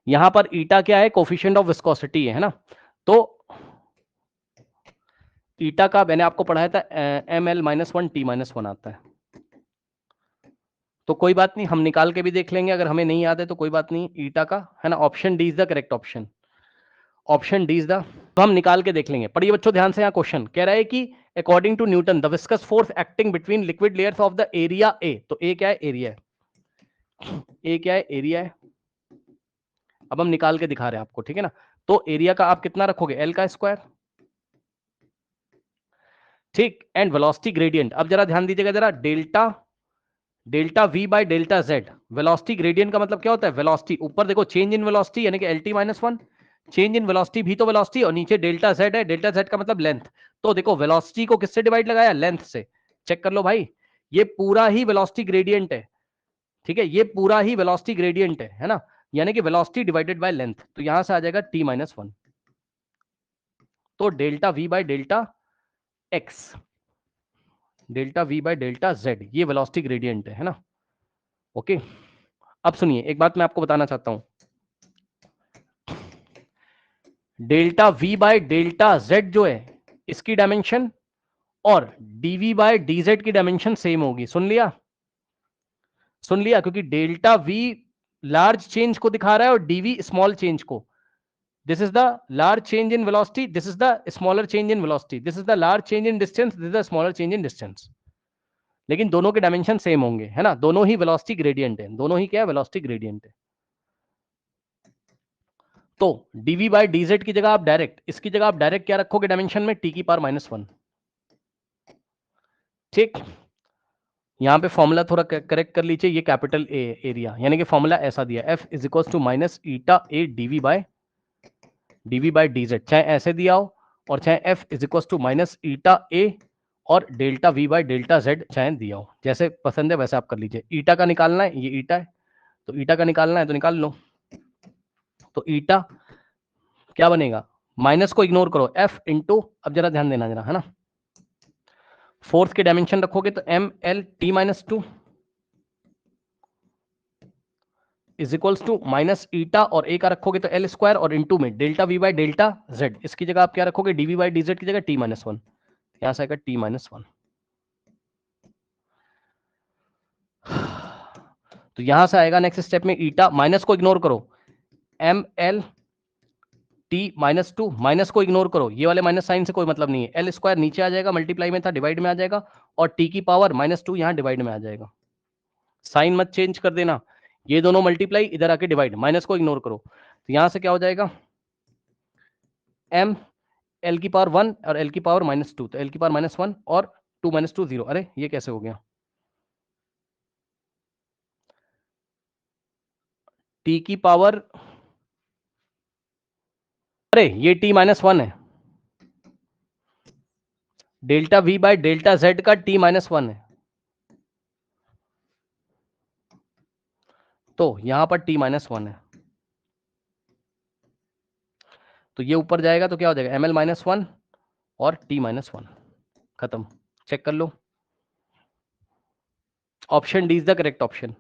यहां पर ईटा क्या है, कोफिशिएंट ऑफ विस्कोसिटी है ना। तो ईटा का मैंने आपको पढ़ाया था ml-1 t-1 आता है। तो कोई बात नहीं, हम निकाल के भी देख लेंगे, अगर हमें नहीं याद है तो कोई बात नहीं, ईटा का है ना। Option D is the correct option, option D is the, तो हम निकाल के देख लेंगे। पढ़िए बच्चों ध्यान से, यहाँ क्वेश्चन कह रहा है कि according to Newton the viscous force acting between liquid layers of the area A, तो ए क्या है, एरिया है, ए क्या है, एरिया है। अब हम निकाल के दिखा रहे हैं आपको, ठीक है ना। तो एरिया का आप कितना रखोगे, एल का स्क्वायर, ठीक, एंड वेलोसिटी ग्रेडियंट। अब जरा ध्यान दीजिएगा जरा, delta delta V by delta Z, velocity gradient का मतलब क्या होता है, वेलोसिटी ऊपर देखो चेंज इन वेलोसिटी यानी कि LT-1, चेंज इन वेलोसिटी भी तो वेलोसिटी, और नीचे डेल्टा जेड है, डेल्टा जेड का मतलब लेंथ। तो देखो वेलोसिटी को किससे डिवाइड लगाया, लेंथ से। चेक कर लो भाई, ये पूरा ही वेलोसिटी ग्रेडियंट है, ठीक है, ये पूरा ही वेलोसिटी ग्रेडियंट है ना, यानी कि वेलोसिटी डिवाइडेड बाय लेंथ। तो यहां से आ जाएगा T-1, तो delta V by delta x, delta V by delta Z, ये वेलोसिटी ग्रेडियंट है ना। ओके, अब सुनिए एक बात मैं आपको बताना चाहता हूं, delta V by delta Z जो है इसकी डायमेंशन और डीवी बाय डीजेड की डायमेंशन सेम होगी। सुन लिया, सुन लिया, क्योंकि डेल्टा वी लार्ज चेंज को दिखा रहा है और डीवी स्मॉल चेंज को। This is the large change in velocity, this is the smaller change in velocity, this is the large change in distance, this is the smaller change in distance. लेकिन दोनों के dimension same होंगे, है ना, दोनों ही velocity gradient है, दोनों ही क्या है, वेलोसिटी ग्रेडियंट है। तो dv बाय dz की जगह आप डायरेक्ट, इसकी जगह आप डायरेक्ट क्या रखोगे डायमेंशन में, t⁻⁻1, ठीक। यहां पे फॉर्मूला थोड़ा करेक्ट कर लीजिए, ये कैपिटल ए एरिया, यानी कि फॉर्मूला ऐसा दिया, F is equal to minus eta A DV by DZ, चाहे ऐसे दिया हो और चाहे F is equal to minus eta A और delta V by delta Z चाहे दिया हो, जैसे पसंद है वैसे आप कर लीजिए। ईटा का निकालना है, ये ईटा है, तो ईटा का निकालना है तो निकाल लो। तो ईटा क्या बनेगा, माइनस को इग्नोर करो, F इंटू, अब जरा ध्यान देना जरा, है ना, फोर्स के डायमेंशन रखोगे तो ml-T-2 is equals to minus eta, और ए का रखोगे तो एल स्क्वायर, और इंटू में delta V by delta Z, इसकी जगह आप क्या रखोगे, डीवी बाई डी जेड की जगह T-1, यहां से आएगा T-1। तो यहां से आएगा नेक्स्ट स्टेप में ईटा, माइनस को इग्नोर करो, ml-T-2, माइनस को इग्नोर करो, ये वाले माइनस साइन से कोई मतलब नहीं है, एल स्क्वायर नीचे आ जाएगा, मल्टीप्लाई में था डिवाइड में आ जाएगा, और टी की पावर -2 यहां डिवाइड में आ जाएगा। साइन मत चेंज कर देना, ये दोनों मल्टीप्लाई इधर आके डिवाइड, माइनस को इग्नोर करो, तो यहां से क्या हो जाएगा, m l की पावर 1 और l की पावर -2, तो l की पावर -1 और 2 - 2 0, अरे ये कैसे हो गया, t की पावर, अरे ये t-1 है, delta v by delta z का t-1 है, तो यहां पर t-1 है, तो ये ऊपर जाएगा तो क्या हो जाएगा, ml-1 और t-1, खत्म। चेक कर लो, option D is the correct option.